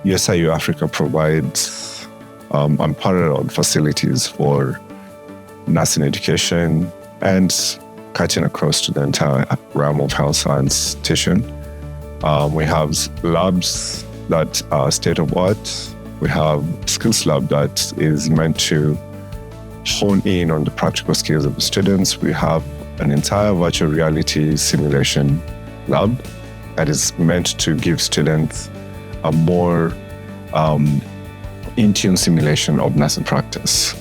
USIU Africa provides unparalleled facilities for nursing education and cutting across to the entire realm of health science teaching. We have labs that are state-of-the-art. We have skills lab that is meant to hone in on the practical skills of the students. We have an entire virtual reality simulation lab that is meant to give students a more in-tune simulation of nursing practice.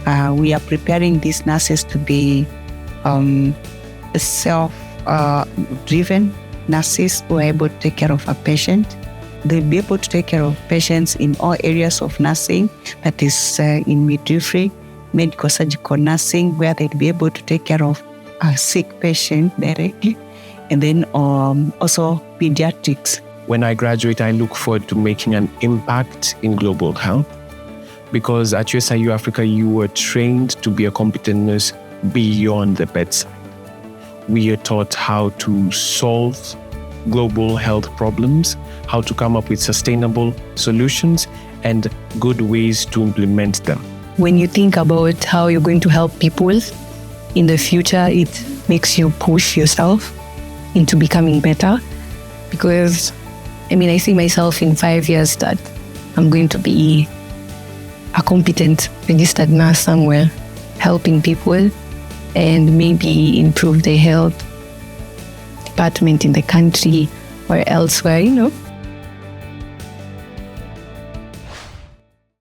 We are preparing these nurses to be self-driven nurses who are able to take care of a patient. They'll be able to take care of patients in all areas of nursing, that is in midwifery, medical surgical nursing, where they'll be able to take care of a sick patient directly, and then also pediatrics. When I graduate, I look forward to making an impact in global health, because at USIU Africa, you were trained to be a competent nurse beyond the bedside. We are taught how to solve global health problems, how to come up with sustainable solutions, and good ways to implement them. When you think about how you're going to help people in the future, it makes you push yourself into becoming better. Because, I see myself in 5 years that I'm going to be a competent registered nurse somewhere, helping people and maybe improve the health department in the country or elsewhere,